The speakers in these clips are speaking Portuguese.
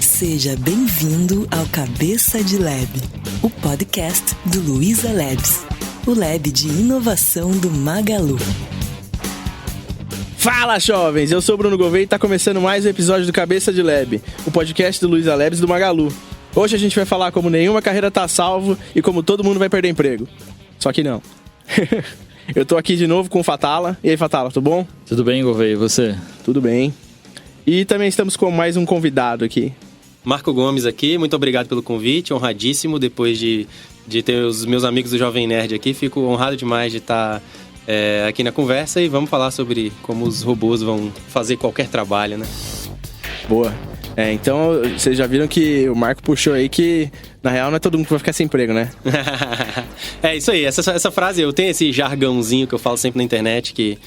Seja bem-vindo ao Cabeça de Lab, o podcast do Luiza Labs, o lab de inovação do Magalu. Fala, jovens! Eu sou o Bruno Gouveia e tá começando mais um episódio do Cabeça de Lab, o podcast do Luiza Labs do Magalu. Hoje a gente vai falar como nenhuma carreira tá salvo e como todo mundo vai perder emprego. Só que não. Eu tô aqui de novo com o Fatala. E aí, Fatala, tudo bom? Tudo bem, Gouveia, e você? Tudo bem. E também estamos com mais um convidado aqui. Marco Gomes aqui, muito obrigado pelo convite, honradíssimo depois de ter os meus amigos do Jovem Nerd aqui. Fico honrado demais de estar aqui na conversa e vamos falar sobre como os robôs vão fazer qualquer trabalho, né? Boa. Então, vocês já viram que o Marco puxou aí que, na real, não é todo mundo que vai ficar sem emprego, né? É isso aí, essa frase, eu tenho esse jargãozinho que eu falo sempre na internet, que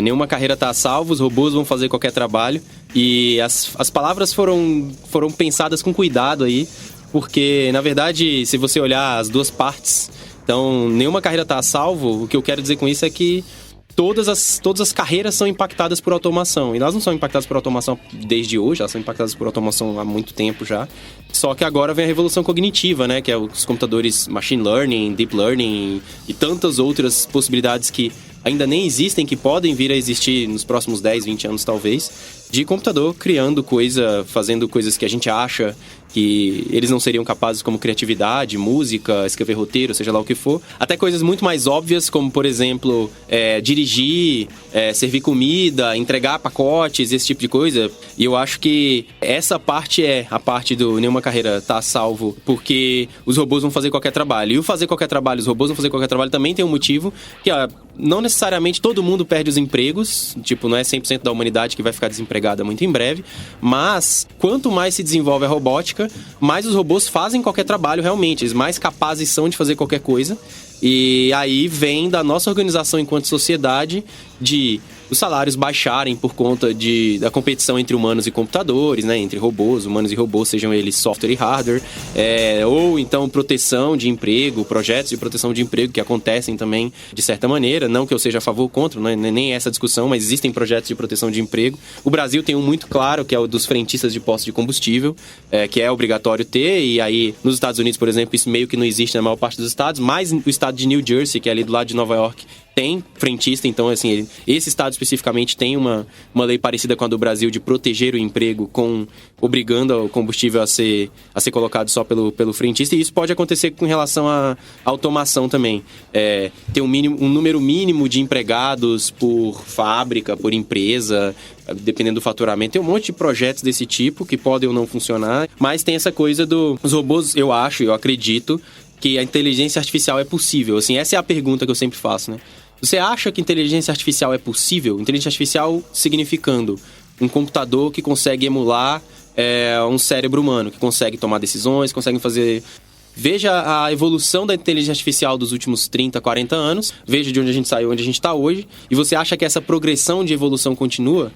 nenhuma carreira tá a salvo, os robôs vão fazer qualquer trabalho. E as palavras foram pensadas com cuidado aí, porque, na verdade, se você olhar as duas partes, então, nenhuma carreira tá a salvo. O que eu quero dizer com isso é que todas as carreiras são impactadas por automação. E elas não são impactadas por automação desde hoje, elas são impactadas por automação há muito tempo já. Só que agora vem a revolução cognitiva, né? Que é os computadores machine learning, deep learning e tantas outras possibilidades que ainda nem existem, que podem vir a existir nos próximos 10, 20 anos talvez, de computador criando fazendo coisas que a gente acha que eles não seriam capazes, como criatividade, música, escrever roteiro, seja lá o que for. Até coisas muito mais óbvias, como, por exemplo, dirigir, servir comida, entregar pacotes, esse tipo de coisa. E eu acho que essa parte é a parte do nenhuma carreira tá salvo, porque os robôs vão fazer qualquer trabalho. E o fazer qualquer trabalho, os robôs vão fazer qualquer trabalho também tem um motivo, que não necessariamente todo mundo perde os empregos, tipo, não é 100% da humanidade que vai ficar desempregada muito em breve, mas quanto mais se desenvolve a robótica, mais os robôs fazem qualquer trabalho realmente, eles mais capazes são de fazer qualquer coisa. E aí vem da nossa organização enquanto sociedade de os salários baixarem por conta da competição entre humanos e computadores, né? Entre robôs, humanos e robôs, sejam eles software e hardware, ou então proteção de emprego, projetos de proteção de emprego que acontecem também de certa maneira, não que eu seja a favor ou contra, não é nem essa discussão, mas existem projetos de proteção de emprego. O Brasil tem um muito claro, que é o dos frentistas de postos de combustível, que é obrigatório ter, e aí nos Estados Unidos, por exemplo, isso meio que não existe na maior parte dos estados, mas o estado de New Jersey, que é ali do lado de Nova York, tem frentista, então assim, esse estado especificamente tem uma lei parecida com a do Brasil de proteger o emprego, obrigando o combustível a ser colocado só pelo frentista, e isso pode acontecer com relação à automação também. Ter um número mínimo de empregados por fábrica, por empresa, dependendo do faturamento. Tem um monte de projetos desse tipo que podem ou não funcionar, mas tem essa coisa dos robôs, eu acredito, que a inteligência artificial é possível. Assim, essa é a pergunta que eu sempre faço, né? Você acha que inteligência artificial é possível? Inteligência artificial significando um computador que consegue emular um cérebro humano, que consegue tomar decisões, consegue fazer... Veja a evolução da inteligência artificial dos últimos 30, 40 anos, veja de onde a gente saiu, onde a gente está hoje, e você acha que essa progressão de evolução continua?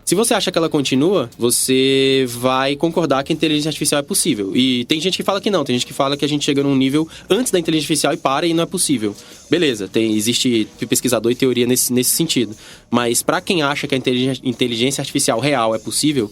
Se você acha que ela continua, você vai concordar que a inteligência artificial é possível. E tem gente que fala que não, tem gente que fala que a gente chega num nível antes da inteligência artificial e para e não é possível. Beleza, existe pesquisador e teoria nesse sentido. Mas para quem acha que a inteligência artificial real é possível,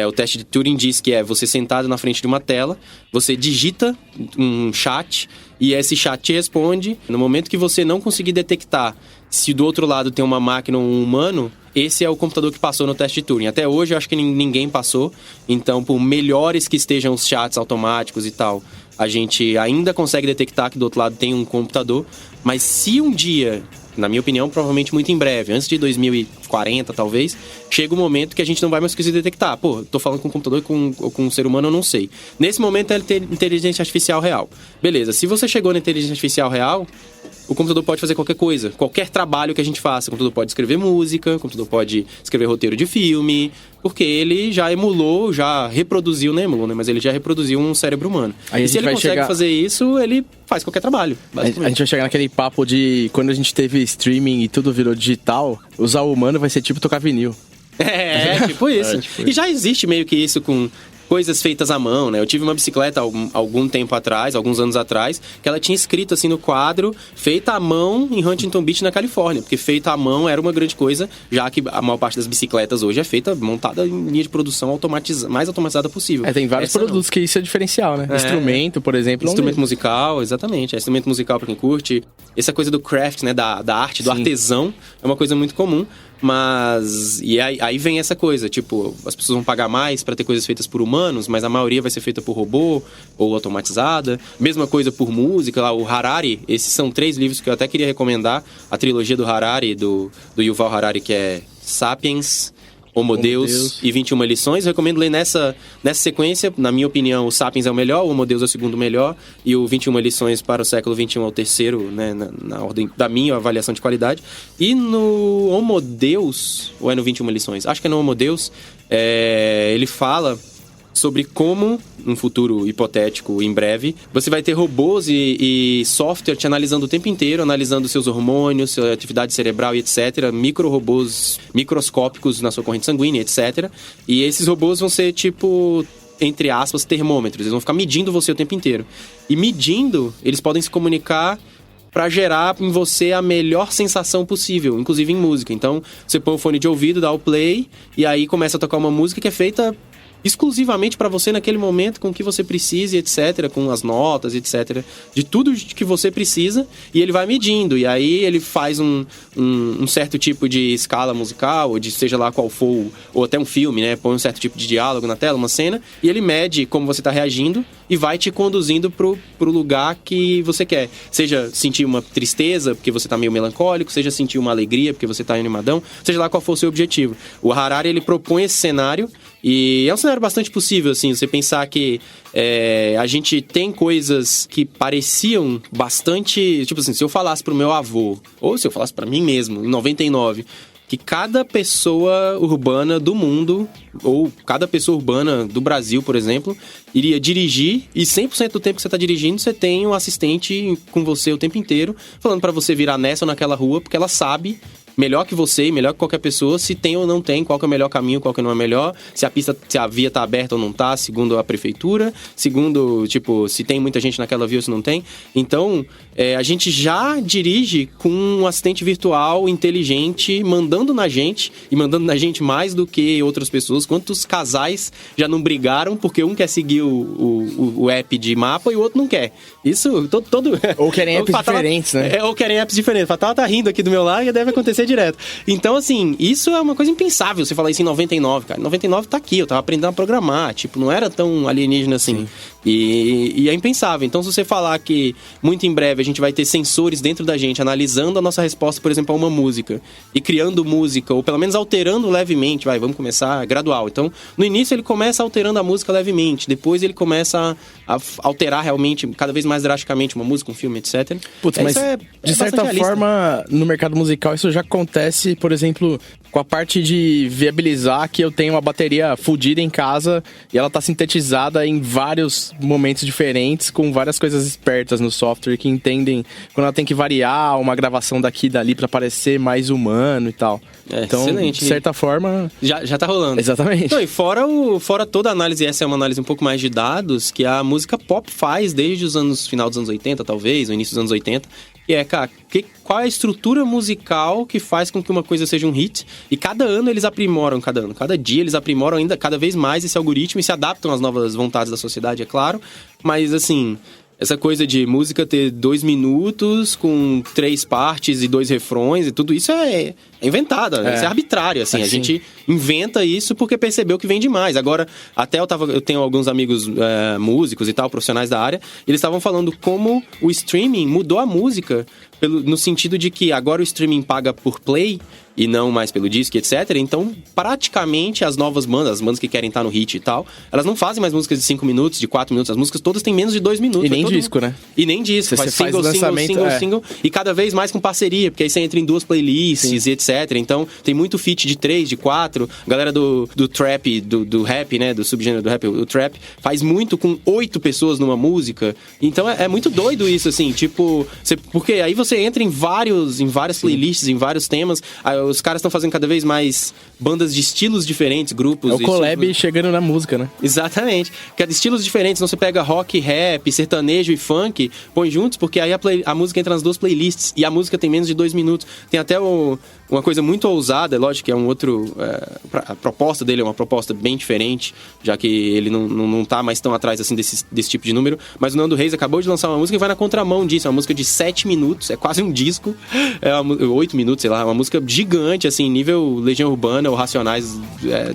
o teste de Turing diz que você sentado na frente de uma tela, você digita um chat e esse chat te responde. No momento que você não conseguir detectar se do outro lado tem uma máquina ou um humano, esse é o computador que passou no teste de Turing. Até hoje eu acho que ninguém passou. Então, por melhores que estejam os chats automáticos e tal, a gente ainda consegue detectar que do outro lado tem um computador. Mas se um dia, na minha opinião, provavelmente muito em breve, antes de 2040 talvez, chega um momento que a gente não vai mais conseguir detectar. Pô, tô falando com um computador ou com um ser humano, eu não sei. Nesse momento é inteligência artificial real. Beleza, se você chegou na inteligência artificial real, o computador pode fazer qualquer coisa, qualquer trabalho que a gente faça. O computador pode escrever música, o computador pode escrever roteiro de filme, porque ele já emulou, já reproduziu, não emulou, né? Mas ele já reproduziu um cérebro humano. Aí e se ele consegue fazer isso, ele faz qualquer trabalho, basicamente. A gente vai chegar naquele papo de quando a gente teve streaming e tudo virou digital, usar o humano vai ser tipo tocar vinil. Tipo isso. E já existe meio que isso com coisas feitas à mão, né? Eu tive uma bicicleta alguns anos atrás, que ela tinha escrito assim no quadro, feita à mão em Huntington Beach, na Califórnia, porque feita à mão era uma grande coisa, já que a maior parte das bicicletas hoje é montada em linha de produção mais automatizada possível. Tem vários produtos que isso é diferencial, né? Instrumento, por exemplo. Instrumento musical, exatamente. Instrumento musical pra quem curte. Essa coisa do craft, né? Da arte, do artesão, é uma coisa muito comum. Mas... E aí vem essa coisa, tipo, as pessoas vão pagar mais pra ter coisas feitas por humanos, mas a maioria vai ser feita por robô ou automatizada. Mesma coisa por música, lá, o Harari. Esses são 3 livros que eu até queria recomendar. A trilogia do Harari, do Yuval Harari, que é Sapiens, Homo Deus e 21 lições. Eu recomendo ler nessa sequência. Na minha opinião, o Sapiens é o melhor, o Homo Deus é o segundo melhor e o 21 lições para o século XXI é o terceiro, né, na ordem da minha avaliação de qualidade. E no Homo Deus, ou é no 21 lições? Acho que é no Homo Deus, ele fala sobre como, num futuro hipotético em breve, você vai ter robôs e software te analisando o tempo inteiro, analisando seus hormônios, sua atividade cerebral e etc. Micro-robôs microscópicos na sua corrente sanguínea, etc. E esses robôs vão ser tipo, entre aspas, termômetros. Eles vão ficar medindo você o tempo inteiro. E medindo, eles podem se comunicar para gerar em você a melhor sensação possível, inclusive em música. Então, você põe o fone de ouvido, dá o play, e aí começa a tocar uma música que é feita exclusivamente para você naquele momento, com o que você precisa, etc., com as notas, etc., de tudo que você precisa, e ele vai medindo, e aí ele faz um certo tipo de escala musical, ou de seja lá qual for, ou até um filme, né, põe um certo tipo de diálogo na tela, uma cena, e ele mede como você tá reagindo, e vai te conduzindo pro lugar que você quer. Seja sentir uma tristeza, porque você tá meio melancólico, seja sentir uma alegria, porque você tá animadão, seja lá qual for o seu objetivo. O Harari, ele propõe esse cenário, e é um cenário bastante possível, assim, você pensar que a gente tem coisas que pareciam bastante... Tipo assim, se eu falasse pro meu avô, ou se eu falasse pra mim mesmo, em 99... que cada pessoa urbana do mundo, ou cada pessoa urbana do Brasil, por exemplo, iria dirigir, e 100% do tempo que você está dirigindo, você tem um assistente com você o tempo inteiro, falando para você virar nessa ou naquela rua, porque ela sabe, melhor que você e melhor que qualquer pessoa, se tem ou não tem, qual que é o melhor caminho, qual que não é melhor, se a via tá aberta ou não tá, segundo a prefeitura, segundo, tipo, se tem muita gente naquela via ou se não tem. Então, a gente já dirige com um assistente virtual inteligente, mandando na gente, e mandando na gente mais do que outras pessoas. Quantos casais já não brigaram porque um quer seguir o app de mapa e o outro não quer? Isso, todo... Ou querem apps diferentes, né? Ou querem apps diferentes. O Fatal tá rindo aqui do meu lado e deve acontecer direto. Então, assim, isso é uma coisa impensável, você falar isso em 99, cara. 99 tá aqui, eu tava aprendendo a programar, tipo, não era tão alienígena assim. E é impensável. Então, se você falar que muito em breve a gente vai ter sensores dentro da gente analisando a nossa resposta, por exemplo, a uma música e criando música, ou pelo menos alterando levemente, vamos começar gradual. Então, no início ele começa alterando a música levemente, depois ele começa a alterar realmente, cada vez mais drasticamente, uma música, um filme, etc. Putz, mas de certa forma, no mercado musical isso já acontece, por exemplo, com a parte de viabilizar que eu tenho uma bateria fodida em casa e ela tá sintetizada em vários momentos diferentes, com várias coisas espertas no software que entendem quando ela tem que variar uma gravação daqui e dali pra parecer mais humano e tal. Então, excelente. De certa forma... Já tá rolando. Exatamente. Então, e fora toda a análise, essa é uma análise um pouco mais de dados, que a música pop faz desde final dos anos 80, talvez, ou início dos anos 80, que é, cara, qual é a estrutura musical que faz com que uma coisa seja um hit? E cada ano eles aprimoram, cada dia eles aprimoram ainda cada vez mais esse algoritmo e se adaptam às novas vontades da sociedade, é claro. Mas, assim, essa coisa de música ter 2 minutos com 3 partes e 2 refrões e tudo isso é inventada, isso é arbitrário, assim. A gente inventa isso porque percebeu que vem demais. Agora, até eu tenho alguns amigos músicos e tal, profissionais da área, e eles estavam falando como o streaming mudou a música, no sentido de que agora o streaming paga por play e não mais pelo disco, etc. Então, praticamente as novas bandas, as bandas que querem estar no hit e tal, elas não fazem mais músicas de 5 minutos, de 4 minutos. As músicas todas têm menos de 2 minutos. E nem disco, né? E nem disco. Faz single. E cada vez mais com parceria, porque aí você entra em 2 playlists e etc. Então, tem muito feat de 3, de 4. A galera do trap, do rap, né? Do subgênero do rap, o trap, faz muito com 8 pessoas numa música. Então, é muito doido isso, assim. Tipo, porque aí você entra em várias playlists, em vários temas. os caras estão fazendo cada vez mais bandas de estilos diferentes, grupos. É o collab chegando na música, né? Exatamente. Cada estilos diferentes. Então você pega rock, rap, sertanejo e funk, põe juntos, porque aí a música entra nas duas playlists. E a música tem menos de 2 minutos. Tem até uma coisa muito ousada, é lógico que é um outro... a proposta dele é uma proposta bem diferente, já que ele não tá mais tão atrás assim desse tipo de número. Mas o Nando Reis acabou de lançar uma música que vai na contramão disso. É uma música de 7 minutos, é quase um disco. 8 minutos, sei lá. Uma música gigante, assim, nível Legião Urbana ou Racionais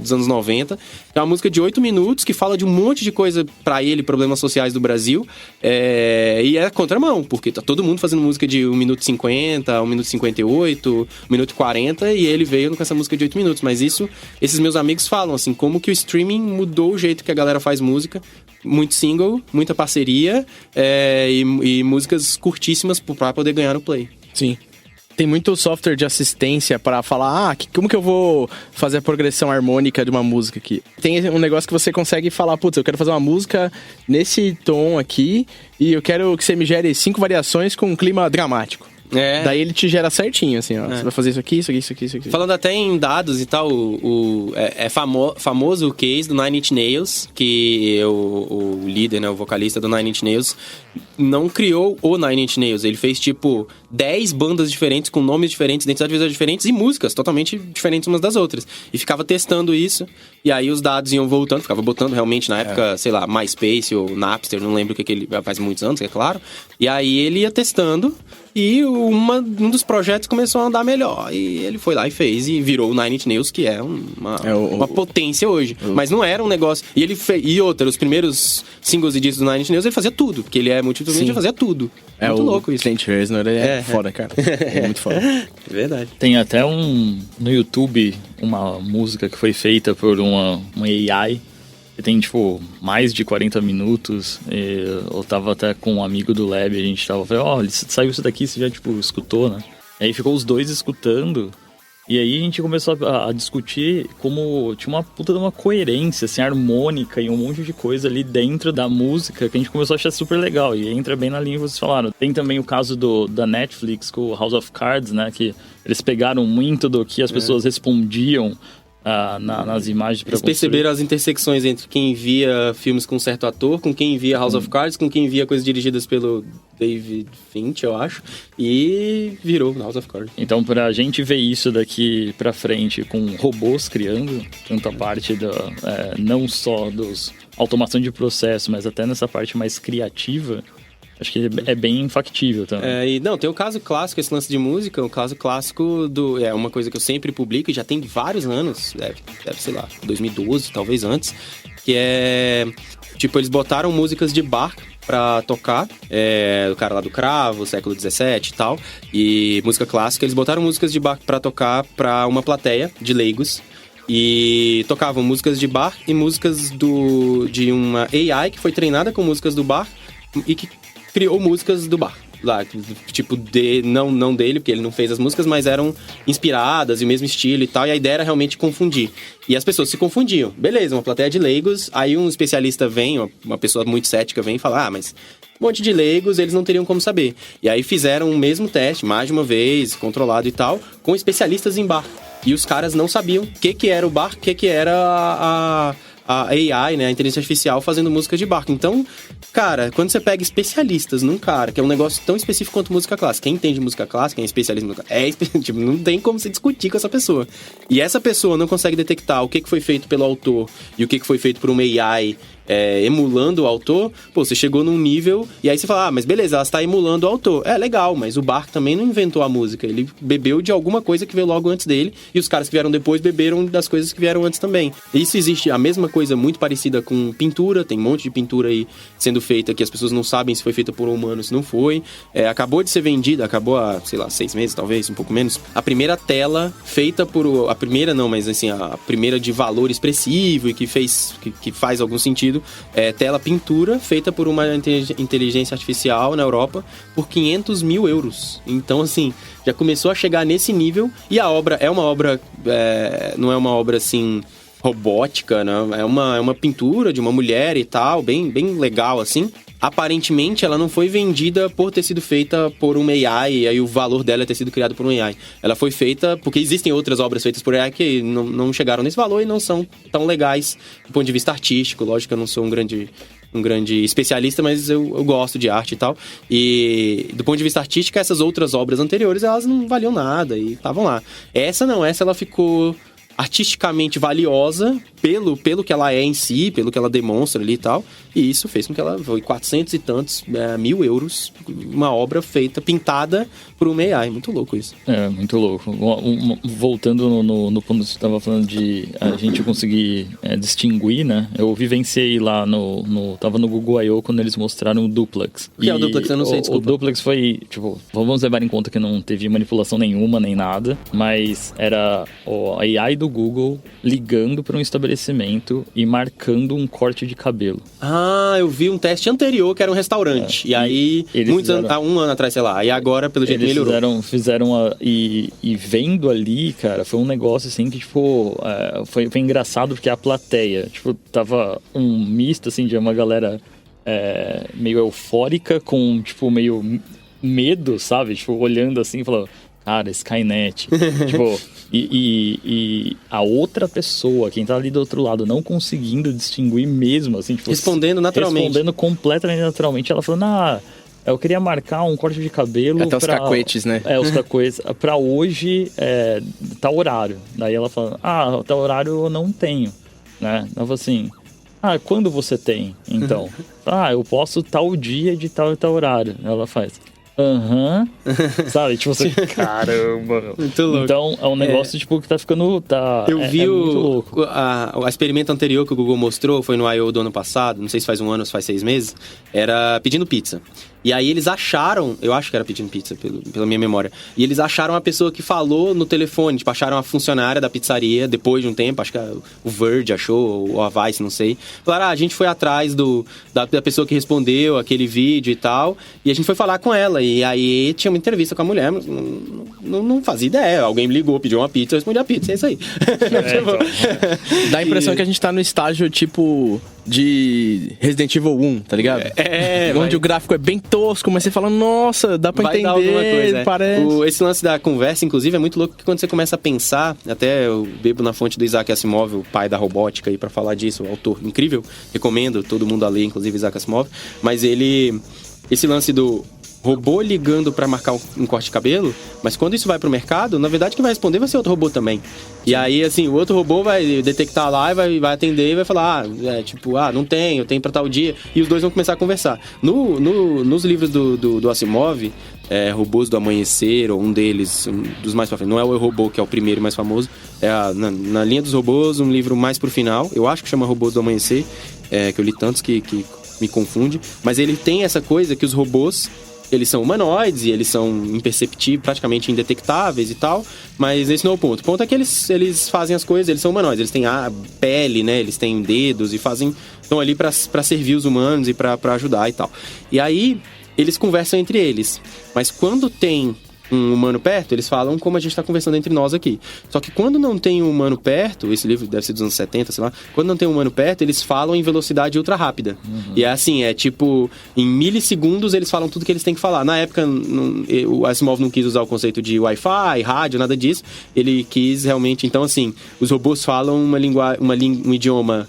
dos anos 90. É uma música de 8 minutos que fala de um monte de coisa pra ele, problemas sociais do Brasil. E é contramão, porque tá todo mundo fazendo música de 1 minuto e 50, 1 minuto e 58, 1 minuto e 40, e ele veio com essa música de 8 minutos. Mas esses meus amigos falam, assim, como que o streaming mudou o jeito que a galera faz música. Muito single, muita parceria e músicas curtíssimas pra poder ganhar no play. Sim. Tem muito software de assistência pra falar, como que eu vou fazer a progressão harmônica de uma música aqui? Tem um negócio que você consegue falar, putz, eu quero fazer uma música nesse tom aqui e eu quero que você me gere 5 variações com um clima dramático. Daí ele te gera certinho, assim, ó. Você vai fazer isso aqui, isso aqui, isso aqui, isso aqui. Falando até em dados e tal, famoso o case do Nine Inch Nails, que o líder, né, o vocalista do Nine Inch Nails, não criou o Nine Inch Nails. Ele fez, 10 bandas diferentes, com nomes diferentes, identidades visuais diferentes e músicas totalmente diferentes umas das outras. E ficava testando isso, e aí os dados iam voltando, ficava botando realmente na época, sei lá, MySpace ou Napster, não lembro o que ele... Faz muitos anos, é claro. E aí ele ia testando... E um dos projetos começou a andar melhor. E ele foi lá e fez. E virou o Nine Inch Nails, que é uma potência hoje. Mas não era um negócio... os primeiros singles e discos do Nine Inch Nails, ele fazia tudo. Porque ele é multi-instrumentista, ele fazia tudo. Muito louco isso. Clint Reznor, ele é foda, cara. É muito foda. É verdade. Tem até no YouTube uma música que foi feita por uma AI... que tem, mais de 40 minutos. Eu tava até com um amigo do Lab, a gente tava falando, saiu isso daqui, você já, escutou, né? E aí ficou os dois escutando, e aí a gente começou a discutir como tinha uma puta de uma coerência, assim, harmônica e um monte de coisa ali dentro da música que a gente começou a achar super legal, e entra bem na linha que vocês falaram. Tem também o caso da Netflix com o House of Cards, né, que eles pegaram muito do que as pessoas respondiam nas imagens pra Eles perceberam as intersecções entre quem via filmes com um certo ator, com quem via House of Cards, com quem via coisas dirigidas pelo David Finch, eu acho, e virou House of Cards. Então, pra gente ver isso daqui pra frente com robôs criando, tanta parte não só dos automação de processo, mas até nessa parte mais criativa, acho que é bem factível também. Tem o caso clássico, esse lance de música, o caso clássico é uma coisa que eu sempre publico e já tem vários anos, deve sei lá, 2012, talvez antes, que é, eles botaram músicas de Bach pra tocar, o cara lá do Cravo, século XVII e tal, e música clássica, eles botaram músicas de Bach pra tocar pra uma plateia de leigos, e tocavam músicas de Bach e músicas de uma AI que foi treinada com músicas do Bach e que criou músicas do Bach. Lá, não dele, porque ele não fez as músicas, mas eram inspiradas e o mesmo estilo e tal, e a ideia era realmente confundir. E as pessoas se confundiam. Beleza, uma plateia de leigos, aí um especialista vem, uma pessoa muito cética vem e fala, mas um monte de leigos, eles não teriam como saber. E aí fizeram o mesmo teste, mais de uma vez, controlado e tal, com especialistas em Bach. E os caras não sabiam o que era o Bach, o que era a AI, né, a inteligência artificial fazendo música de Bach. Então, cara, quando você pega especialistas num cara, que é um negócio tão específico quanto música clássica, quem entende música clássica, quem é especialista em música, não tem como você discutir com essa pessoa. E essa pessoa não consegue detectar o que foi feito pelo autor e o que foi feito por uma AI emulando o autor, você chegou num nível e aí você fala, mas beleza, ela está emulando o autor. Legal, mas o Bach também não inventou a música, ele bebeu de alguma coisa que veio logo antes dele e os caras que vieram depois beberam das coisas que vieram antes também. Isso existe, a mesma coisa muito parecida com pintura, tem um monte de pintura aí sendo feita que as pessoas não sabem se foi feita por um humano, se não foi. Acabou de ser vendida, acabou há, 6 meses, talvez, um pouco menos, a primeira tela feita por... A primeira não, mas assim, a primeira de valor expressivo e que faz algum sentido, tela pintura feita por uma inteligência artificial na Europa por 500 mil euros. Então, assim, já começou a chegar nesse nível e a obra é uma obra... não é uma obra, assim... robótica, né? É uma pintura de uma mulher e tal, bem legal, assim. Aparentemente, ela não foi vendida por ter sido feita por uma AI, e aí o valor dela é ter sido criado por uma AI. Ela foi feita porque existem outras obras feitas por AI que não chegaram nesse valor e não são tão legais do ponto de vista artístico. Lógico que eu não sou um grande especialista, mas eu gosto de arte e tal. E do ponto de vista artístico, essas outras obras anteriores, elas não valiam nada e estavam lá. Essa ela ficou artisticamente valiosa pelo que ela é em si, pelo que ela demonstra ali e tal. E isso fez com que ela foi 400 e tantos mil euros, uma obra feita, pintada por uma AI. Muito louco isso. É, muito louco. Voltando no ponto que você estava falando de a gente conseguir distinguir, né? Eu vivenciei lá tava no Google I.O. quando eles mostraram o Duplex. O que é o Duplex? Eu não sei, desculpa. O Duplex foi, vamos levar em conta que não teve manipulação nenhuma, nem nada, mas era a AI do Google ligando para um estabelecimento e marcando um corte de cabelo. Ah, eu vi um teste anterior que era um restaurante. E aí, um ano atrás, sei lá. E agora, pelo jeito, melhorou. Fizeram e vendo ali, cara, foi um negócio assim que, foi engraçado porque a plateia, tava um misto, assim, de uma galera meio eufórica com, meio medo, sabe? Olhando assim e falando, cara, Skynet. E a outra pessoa, quem tá ali do outro lado, não conseguindo distinguir mesmo, assim, respondendo naturalmente. Respondendo completamente naturalmente. Ela falando, eu queria marcar um corte de cabelo. Até os cacuetes, né? Os cacuetes. Pra hoje, tal horário. Daí ela fala, tal horário eu não tenho, né? Ela fala assim, quando você tem, então? Eu posso tal dia de tal e tal horário. Ela faz... sabe? Assim, caramba. Muito louco. Então, é um negócio, que tá ficando... Eu vi muito louco. o experimento anterior que o Google mostrou, foi no I.O. do ano passado, não sei se faz um ano ou se faz 6 meses, era pedindo pizza. E aí eles acharam, eu acho que era pedindo pizza, pela minha memória, e eles acharam a pessoa que falou no telefone, acharam a funcionária da pizzaria, depois de um tempo, acho que o Verge achou, ou a Vice, não sei. Falaram, a gente foi atrás da pessoa que respondeu aquele vídeo e tal, e a gente foi falar com ela, e aí tinha uma entrevista com a mulher, mas não fazia ideia, alguém me ligou, pediu uma pizza, eu respondi a pizza, é isso aí. Então. Dá a impressão que a gente tá no estágio, de Resident Evil 1, tá ligado? Onde o gráfico é bem tosco, mas você fala, nossa, dá pra entender, alguma coisa, parece. Esse lance da conversa, inclusive, é muito louco, porque quando você começa a pensar, até eu bebo na fonte do Isaac Asimov, o pai da robótica, aí pra falar disso, o autor incrível, recomendo todo mundo a ler, inclusive Isaac Asimov, mas esse lance do robô ligando pra marcar um corte de cabelo, mas quando isso vai pro mercado, na verdade quem vai responder vai ser outro robô também. E aí, assim, o outro robô vai detectar lá e vai atender e vai falar, não tem, eu tenho pra tal dia, e os dois vão começar a conversar. Nos livros do Asimov, Robôs do Amanhecer, ou um deles, um dos mais pra frente, não é o Eu, Robô, que é o primeiro e mais famoso, na linha dos robôs, um livro mais pro final, eu acho que chama Robôs do Amanhecer, que eu li tantos que me confunde, mas ele tem essa coisa que os robôs, eles são humanoides e eles são imperceptíveis, praticamente indetectáveis e tal, mas esse não é o ponto. O ponto é que eles fazem as coisas, eles são humanoides, eles têm a pele, né, eles têm dedos e estão ali pra servir os humanos e pra ajudar e tal. E aí, eles conversam entre eles, mas quando tem um humano perto, eles falam como a gente tá conversando entre nós aqui. Só que quando não tem um humano perto, esse livro deve ser dos anos 70, sei lá, quando não tem um humano perto, eles falam em velocidade ultra rápida. E é assim, em milissegundos eles falam tudo que eles têm que falar. Na época, o Asimov não quis usar o conceito de Wi-Fi, rádio, nada disso. Ele quis realmente, então assim, os robôs falam um idioma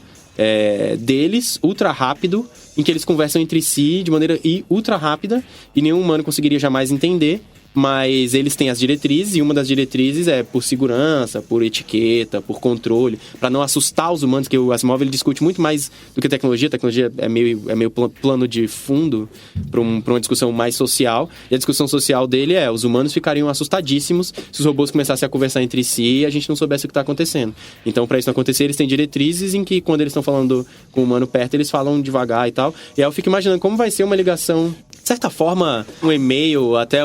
deles, ultra rápido, em que eles conversam entre si de maneira ultra rápida, e nenhum humano conseguiria jamais entender. Mas eles têm as diretrizes, e uma das diretrizes é por segurança, por etiqueta, por controle, para não assustar os humanos, que o Asimov ele discute muito mais do que tecnologia. A tecnologia é meio plano de fundo para uma discussão mais social, e a discussão social dele os humanos ficariam assustadíssimos se os robôs começassem a conversar entre si e a gente não soubesse o que está acontecendo. Então, para isso não acontecer, eles têm diretrizes em que, quando eles estão falando com o humano perto, eles falam devagar e tal. E aí eu fico imaginando como vai ser uma ligação, de certa forma, um e-mail, até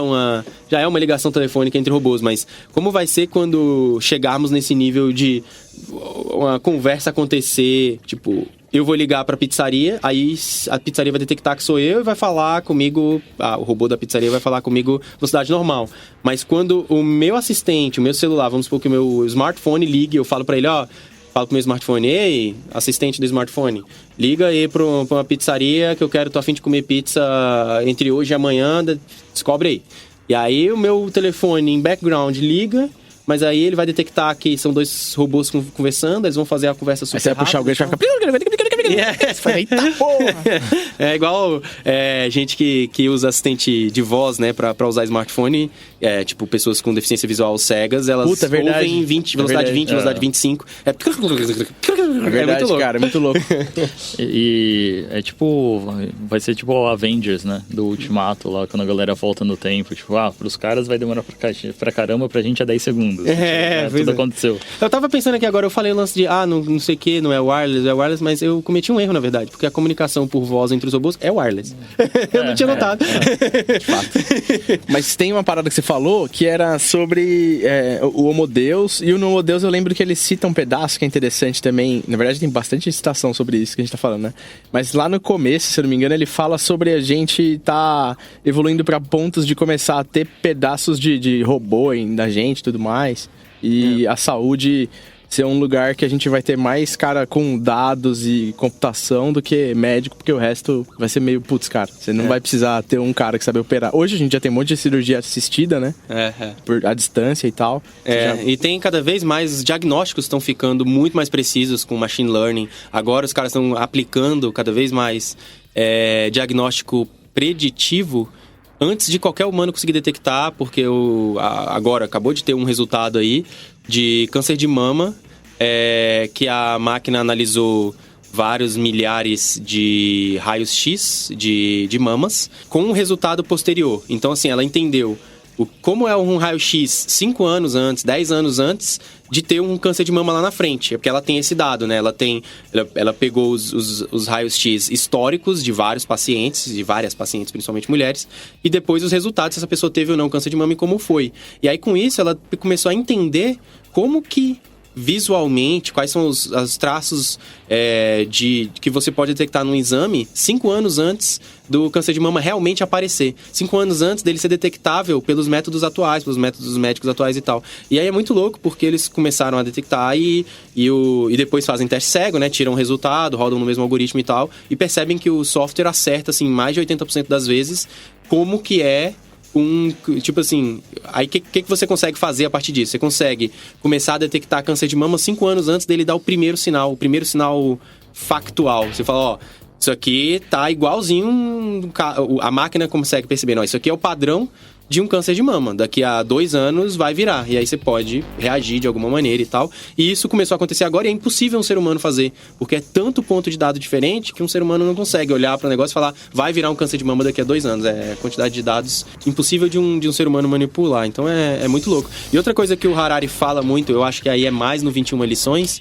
já é uma ligação telefônica entre robôs, mas como vai ser quando chegarmos nesse nível de uma conversa acontecer, eu vou ligar pra pizzaria, aí a pizzaria vai detectar que sou eu e vai falar comigo, o robô da pizzaria vai falar comigo na velocidade normal. Mas quando o meu assistente, o meu celular, vamos supor que o meu smartphone ligue, eu falo pra ele, falo pro meu smartphone: ei, assistente do smartphone, liga aí pra uma pizzaria que eu tô a fim de comer pizza entre hoje e amanhã, descobre aí. E aí o meu telefone em background liga, mas aí ele vai detectar que são dois robôs conversando, eles vão fazer a conversa super rápida. Aí você vai puxar o gancho e vai ficar... Você vai, eita porra! É igual gente que usa assistente de voz, né, pra usar smartphone. Tipo, pessoas com deficiência visual cegas, elas ouvem 20, velocidade 20, velocidade 25. É verdade, muito louco. cara, é muito louco. E é tipo... Vai ser tipo o Avengers, né? Do Ultimato lá, quando a galera volta no tempo. Tipo, pros caras vai demorar pra caramba, pra gente é 10 segundos. Tudo aconteceu. Eu tava pensando aqui agora, eu falei o lance de, não sei o que, não é wireless, mas eu cometi um erro, na verdade. Porque a comunicação por voz entre os robôs é wireless. Eu não tinha notado. De fato. Mas tem uma parada que você falou que era sobre o Homo Deus. E o Homo Deus eu lembro que ele cita um pedaço que é interessante também. Na verdade tem bastante citação sobre isso que a gente tá falando, né? Mas lá no começo, se eu não me engano, ele fala sobre a gente tá evoluindo pra pontos de começar a ter pedaços de robô da gente e tudo mais. E a saúde ser um lugar que a gente vai ter mais cara com dados e computação do que médico, porque o resto vai ser meio, putz, cara, você não vai precisar ter um cara que sabe operar. Hoje a gente já tem um monte de cirurgia assistida, né? Por a distância e tal. E tem cada vez mais, os diagnósticos estão ficando muito mais precisos com machine learning. Agora os caras estão aplicando cada vez mais diagnóstico preditivo antes de qualquer humano conseguir detectar, porque agora acabou de ter um resultado aí de câncer de mama, que a máquina analisou vários milhares de raios X de mamas com um resultado posterior. Então, assim, ela entendeu como é um raio-x 5 anos antes, 10 anos antes de ter um câncer de mama lá na frente. É porque ela tem esse dado, né? Ela pegou os raios-x históricos de vários pacientes, de várias pacientes, principalmente mulheres, e depois os resultados, se essa pessoa teve ou não câncer de mama e como foi. E aí, com isso, ela começou a entender como que visualmente, quais são os traços que você pode detectar num exame 5 anos antes do câncer de mama realmente aparecer. 5 anos antes dele ser detectável pelos métodos atuais, pelos métodos médicos atuais e tal. E aí é muito louco, porque eles começaram a detectar e depois fazem teste cego, né? Tiram o resultado, rodam no mesmo algoritmo e tal, e percebem que o software acerta, assim, mais de 80% das vezes como que tipo assim, aí o que você consegue fazer a partir disso? Você consegue começar a detectar câncer de mama 5 anos antes dele dar o primeiro sinal factual. Você fala, isso aqui tá igualzinho, a máquina consegue perceber, não, isso aqui é o padrão de um câncer de mama. Daqui a 2 anos vai virar. E aí você pode reagir de alguma maneira e tal. E isso começou a acontecer agora e é impossível um ser humano fazer. Porque é tanto ponto de dado diferente que um ser humano não consegue olhar para o negócio e falar, vai virar um câncer de mama daqui a 2 anos. É a quantidade de dados impossível de um ser humano manipular. Então é muito louco. E outra coisa que o Harari fala muito, eu acho que aí é mais no 21 lições,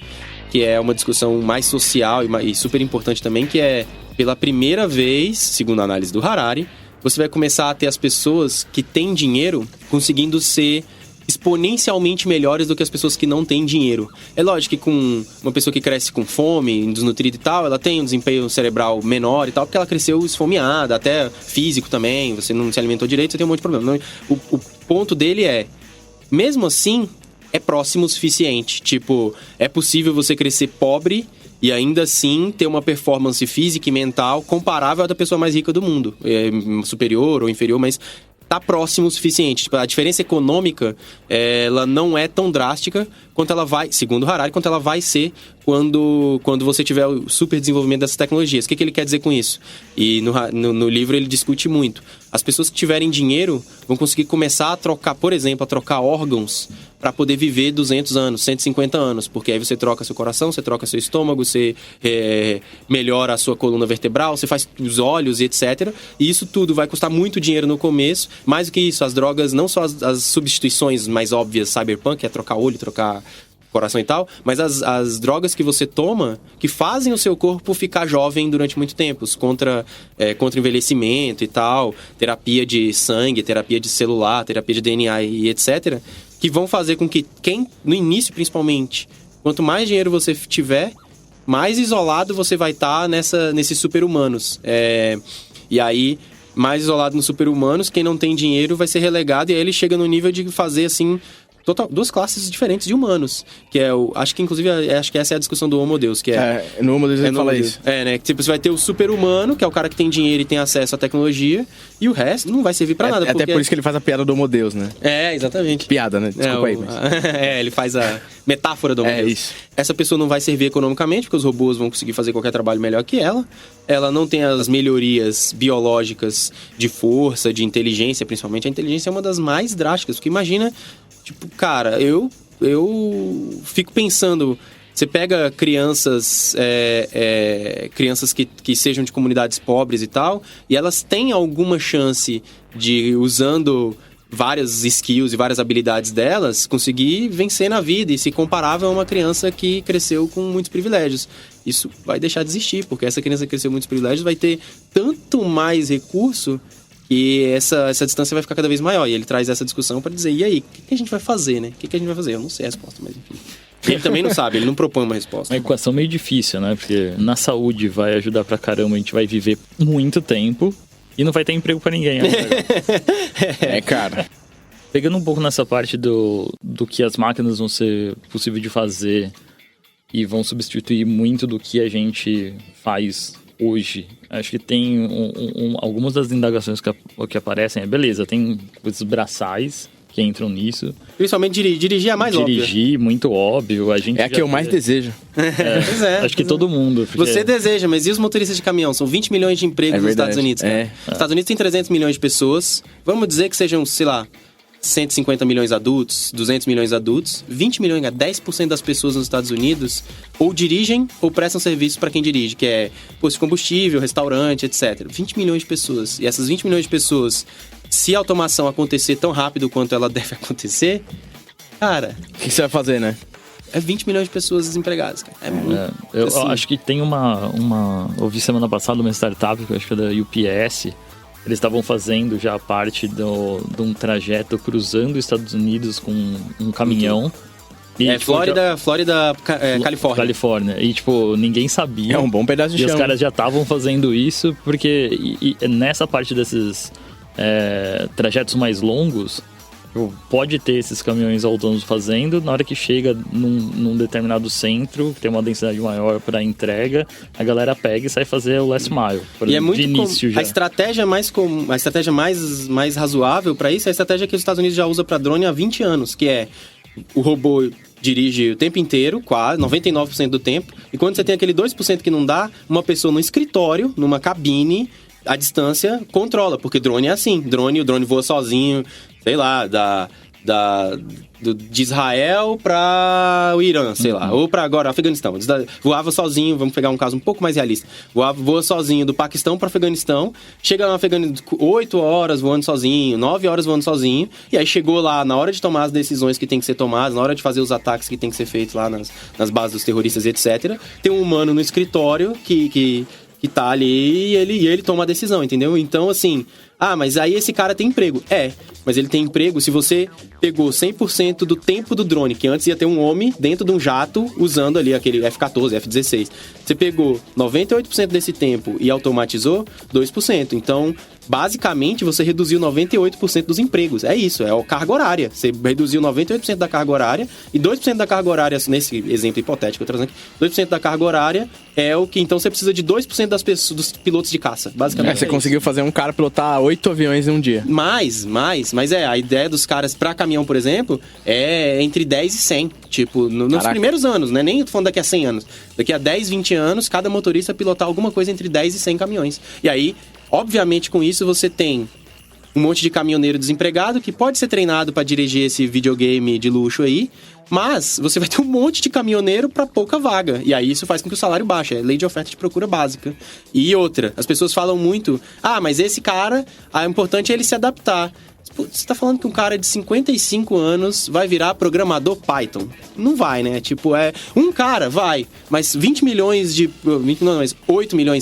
que é uma discussão mais social e super importante também, que é, pela primeira vez, segundo a análise do Harari, você vai começar a ter as pessoas que têm dinheiro conseguindo ser exponencialmente melhores do que as pessoas que não têm dinheiro. É lógico que com uma pessoa que cresce com fome, desnutrida e tal, ela tem um desempenho cerebral menor e tal, porque ela cresceu esfomeada, até físico também, você não se alimentou direito, você tem um monte de problema. O ponto dele é, mesmo assim, é próximo o suficiente. Tipo, é possível você crescer pobre e ainda assim ter uma performance física e mental comparável à da pessoa mais rica do mundo. Superior ou inferior, mas tá próximo o suficiente. Tipo, a diferença econômica, ela não é tão drástica quanto ela vai, segundo Harari, quanto ela vai ser quando você tiver o super desenvolvimento dessas tecnologias. O que ele quer dizer com isso? E no livro ele discute muito. As pessoas que tiverem dinheiro vão conseguir começar a trocar, por exemplo, a trocar órgãos para poder viver 200 anos, 150 anos. Porque aí você troca seu coração, você troca seu estômago, você melhora a sua coluna vertebral, você faz os olhos e etc. E isso tudo vai custar muito dinheiro no começo. Mais do que isso, as drogas, não só as substituições mais óbvias, cyberpunk, que é trocar olho, trocar coração e tal, mas as drogas que você toma, que fazem o seu corpo ficar jovem durante muito tempo, contra envelhecimento e tal, terapia de sangue, terapia de celular, terapia de DNA e etc., que vão fazer com que no início principalmente, quanto mais dinheiro você tiver, mais isolado você vai estar nesses super-humanos. E aí, mais isolado nos super-humanos, quem não tem dinheiro vai ser relegado, e aí ele chega no nível de fazer, assim, duas classes diferentes de humanos. Que é o... Acho que, inclusive, acho que essa é a discussão do Homo Deus, que é... no Homo Deus ele fala isso. Né? Que tipo, você vai ter o super-humano, que é o cara que tem dinheiro e tem acesso à tecnologia, e o resto não vai servir pra nada. Até por isso que ele faz a piada do Homo Deus, né? Exatamente. Piada, né? Desculpa aí. Mas... ele faz a metáfora do Homo Deus. Isso. Essa pessoa não vai servir economicamente, porque os robôs vão conseguir fazer qualquer trabalho melhor que ela. Ela não tem as melhorias biológicas de força, de inteligência, principalmente. A inteligência é uma das mais drásticas, porque imagina... Tipo, cara, eu fico pensando... Você pega crianças que sejam de comunidades pobres e tal, e elas têm alguma chance de, usando várias skills e várias habilidades delas, conseguir vencer na vida e se comparável a uma criança que cresceu com muitos privilégios. Isso vai deixar de existir, porque essa criança que cresceu com muitos privilégios vai ter tanto mais recurso... E essa distância vai ficar cada vez maior. E ele traz essa discussão para dizer, e aí, o que a gente vai fazer, né? O que a gente vai fazer? Eu não sei a resposta, mas enfim. Ele também não sabe, ele não propõe uma resposta. Uma equação meio difícil, né? Porque na saúde vai ajudar pra caramba, a gente vai viver muito tempo e não vai ter emprego pra ninguém. Cara. Pegando um pouco nessa parte do que as máquinas vão ser possível de fazer e vão substituir muito do que a gente faz hoje. Acho que tem algumas das indagações que aparecem, beleza, tem coisas braçais que entram nisso. Principalmente dirigir é mais óbvio. Dirigir, muito óbvio. A gente é a que eu mais desejo. Pois é. Acho que todo mundo. Porque... Você deseja, mas e os motoristas de caminhão? São 20 milhões de empregos nos Estados Unidos, cara. Os Estados Unidos tem 300 milhões de pessoas. Vamos dizer que sejam, sei lá, 150 milhões adultos, 200 milhões adultos, 20 milhões, 10% das pessoas nos Estados Unidos ou dirigem ou prestam serviço para quem dirige, que é posto de combustível, restaurante, etc. 20 milhões de pessoas. E essas 20 milhões de pessoas, se a automação acontecer tão rápido quanto ela deve acontecer, cara... O que você vai fazer, né? É 20 milhões de pessoas desempregadas, cara. É muito... Eu acho que tem eu vi semana passada uma startup, que eu acho que é da UPS... Eles estavam fazendo já parte de um trajeto cruzando os Estados Unidos com um caminhão. E, Califórnia. E, tipo, ninguém sabia. É um bom pedaço de chão. E os caras já estavam fazendo isso porque nessa parte desses trajetos mais longos, pode ter esses caminhões autônomos fazendo, na hora que chega num determinado centro, que tem uma densidade maior para entrega, a galera pega e sai fazer o last mile. E é muito início já. A estratégia mais razoável para isso é a estratégia que os Estados Unidos já usa para drone há 20 anos, que é o robô dirige o tempo inteiro, quase 99% do tempo, e quando você tem aquele 2% que não dá, uma pessoa no escritório, numa cabine, a distância controla, porque drone é assim. O drone voa sozinho, sei lá, de Israel para o Irã, sei lá, ou para agora Afeganistão. Voava sozinho, vamos pegar um caso um pouco mais realista. Voa sozinho do Paquistão para Afeganistão, chega no Afeganistão 8 horas voando sozinho, 9 horas voando sozinho, e aí chegou lá na hora de tomar as decisões que tem que ser tomadas, na hora de fazer os ataques que tem que ser feitos lá nas bases dos terroristas, etc. Tem um humano no escritório que tá ali e ele toma a decisão, entendeu? Então, assim... mas aí esse cara tem emprego. Mas ele tem emprego se você pegou 100% do tempo do drone, que antes ia ter um homem dentro de um jato usando ali aquele F-14, F-16. Você pegou 98% desse tempo e automatizou 2%. Então, basicamente, você reduziu 98% dos empregos. É isso, é a carga horária. Você reduziu 98% da carga horária e 2% da carga horária, nesse exemplo hipotético, 2% da carga horária é o que... Então, você precisa de 2% das pessoas, dos pilotos de caça, basicamente. Você conseguiu fazer um cara pilotar 8 aviões em um dia. Mas a ideia dos caras pra caminhão, por exemplo, é entre 10 e 100. Tipo, nos primeiros anos, né? Nem tô falando daqui a 100 anos. Daqui a 10, 20 anos, cada motorista pilotar alguma coisa entre 10 e 100 caminhões. E aí, obviamente, com isso, você tem um monte de caminhoneiro desempregado que pode ser treinado pra dirigir esse videogame de luxo aí, mas você vai ter um monte de caminhoneiro para pouca vaga. E aí isso faz com que o salário baixe. É lei de oferta e de procura básica. E outra, as pessoas falam muito, mas esse cara, o importante é ele se adaptar. Você tá falando que um cara de 55 anos vai virar programador Python? Não vai, né? Tipo, um cara vai, mas 8 milhões,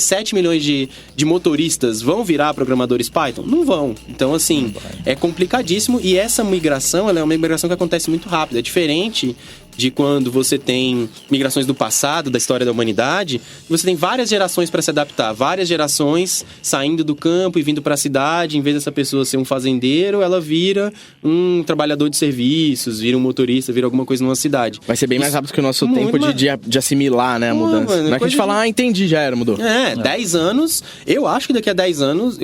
7 milhões de motoristas vão virar programadores Python? Não vão. Então, assim, é complicadíssimo. E essa migração, ela é uma migração que acontece muito rápido. É diferente de quando você tem migrações do passado, da história da humanidade, você tem várias gerações para se adaptar, várias gerações saindo do campo e vindo para a cidade. Em vez dessa pessoa ser um fazendeiro, ela vira um trabalhador de serviços, vira um motorista, vira alguma coisa numa cidade. Vai ser bem mais rápido que o nosso tempo de assimilar, né, a mudança. Mano, não é que a gente fala, entendi, já era, mudou. 10 anos, eu acho que daqui a 10 anos,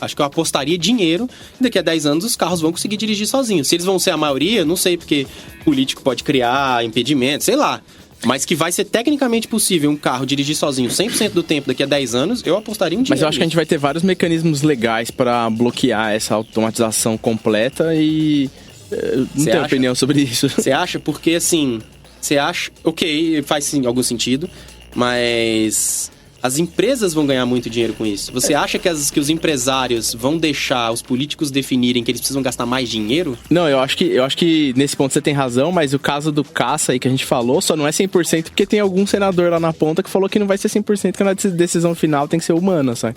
acho que eu apostaria dinheiro, daqui a 10 anos os carros vão conseguir dirigir sozinhos. Se eles vão ser a maioria, não sei, porque político pode criar impedimentos, sei lá. Mas que vai ser tecnicamente possível um carro dirigir sozinho 100% do tempo daqui a 10 anos, eu apostaria um dinheiro. Mas eu acho que a gente vai ter vários mecanismos legais para bloquear essa automatização completa e... não tenho opinião sobre isso. Você acha? Porque assim, você acha... Ok, faz sim algum sentido, mas... as empresas vão ganhar muito dinheiro com isso. Você acha que os empresários vão deixar os políticos definirem que eles precisam gastar mais dinheiro? Não, eu acho que nesse ponto você tem razão, mas o caso do caça aí que a gente falou só não é 100% porque tem algum senador lá na ponta que falou que não vai ser 100%, que a decisão final tem que ser humana, sabe?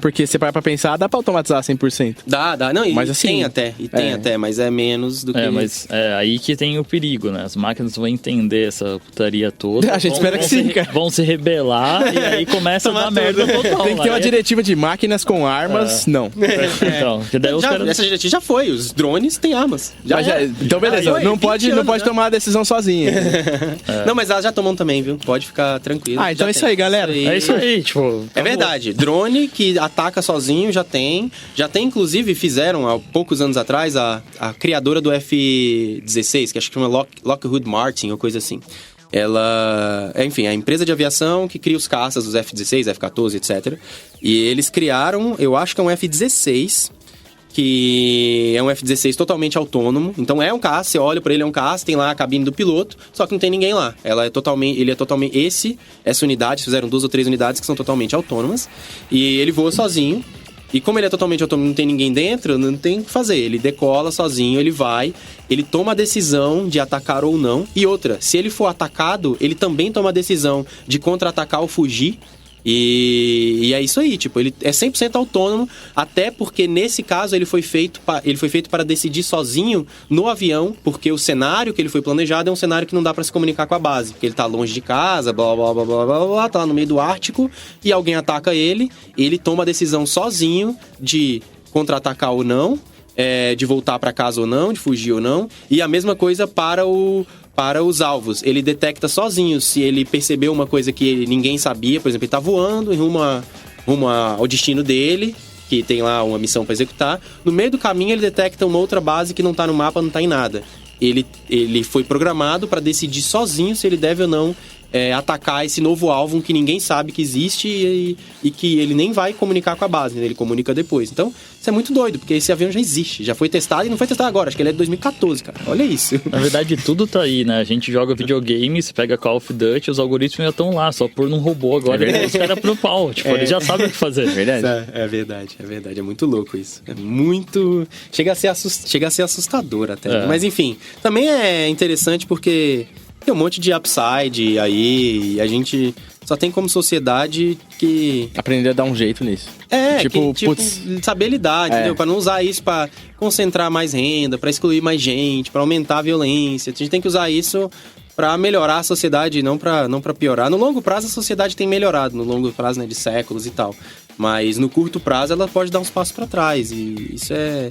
Porque você para pra pensar, dá pra automatizar 100%. Dá. Não, mas assim, tem até, mas é menos do que... mas é aí que tem o perigo, né? As máquinas vão entender essa putaria toda. A gente espera que sim, cara. Vão se rebelar e aí começa a dar merda total. Tem que ter uma diretiva de máquinas com armas, não. Então, que daí essa diretiva já foi, os drones têm armas. Então beleza, não pode tomar a decisão sozinha. Não, mas elas já tomam também, viu? Pode ficar tranquilo. Então é isso aí, galera. É isso aí, tipo... É verdade, drone que ataca sozinho já tem, inclusive fizeram há poucos anos atrás a criadora do F-16, que acho que chama Lockheed Martin ou coisa assim. Ela, enfim, a empresa de aviação que cria os caças, os F-16, F-14, etc. E eles criaram, eu acho que é um F-16, que é um F-16 totalmente autônomo. Então é um caça, você olha pra ele, é um caça, tem lá a cabine do piloto, só que não tem ninguém lá. Essa unidade, fizeram 2 ou 3 unidades que são totalmente autônomas. E ele voa sozinho. E como ele é totalmente autônomo, não tem ninguém dentro, não tem o que fazer. Ele decola sozinho, ele vai, ele toma a decisão de atacar ou não. E outra, se ele for atacado, ele também toma a decisão de contra-atacar ou fugir. E é isso aí, tipo, ele é 100% autônomo, até porque nesse caso ele foi feito para decidir sozinho no avião, porque o cenário que ele foi planejado é um cenário que não dá para se comunicar com a base, porque ele tá longe de casa, blá blá blá blá blá blá, tá lá no meio do Ártico e alguém ataca ele toma a decisão sozinho de contra-atacar ou não, de voltar para casa ou não, de fugir ou não, e a mesma coisa para os alvos. Ele detecta sozinho se ele percebeu uma coisa que ninguém sabia. Por exemplo, ele tá voando em rumo ao destino dele, que tem lá uma missão para executar. No meio do caminho, ele detecta uma outra base que não tá no mapa, não tá em nada. Ele foi programado para decidir sozinho se ele deve ou não atacar esse novo alvo que ninguém sabe que existe e que ele nem vai comunicar com a base, né? Ele comunica depois. Então, isso é muito doido, porque esse avião já existe, já foi testado e não foi testado agora, acho que ele é de 2014, cara. Olha isso. Na verdade, tudo tá aí, né? A gente joga videogame, você pega Call of Duty, os algoritmos já estão lá, só por num robô agora, os caras pro pau. Tipo, eles já sabem o que fazer. É verdade. É muito louco isso. É muito... Chega a ser assustador até. Mas enfim, também é interessante porque... tem um monte de upside aí, e a gente só tem como sociedade que... aprender a dar um jeito nisso. Saber lidar, entendeu? Pra não usar isso pra concentrar mais renda, pra excluir mais gente, pra aumentar a violência. A gente tem que usar isso pra melhorar a sociedade, não pra piorar. No longo prazo, a sociedade tem melhorado, no longo prazo, né, de séculos e tal. Mas no curto prazo, ela pode dar uns passos pra trás, e isso é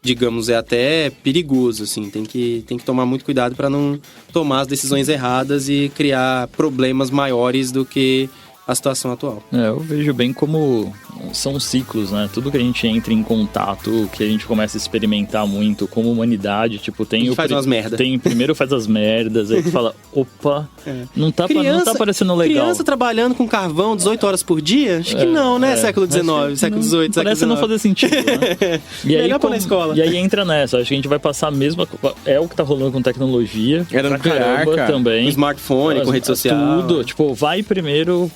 digamos, é até perigoso, assim. Tem que tomar muito cuidado para não tomar as decisões erradas e criar problemas maiores do que a situação atual. Eu vejo bem como são ciclos, né? Tudo que a gente entra em contato, que a gente começa a experimentar muito como humanidade, tipo, tem faz umas merdas. Primeiro faz as merdas, aí tu fala, opa, não tá parecendo legal. Criança trabalhando com carvão 18 horas por dia? Acho que não, né? Século XIX, século XVIII, parece não fazer sentido, né? Melhor pôr na escola. E aí entra nessa, acho que a gente vai passar a mesma... É o que tá rolando com tecnologia. Era no caramba também. Com smartphone, com rede social. Tudo, tipo, vai primeiro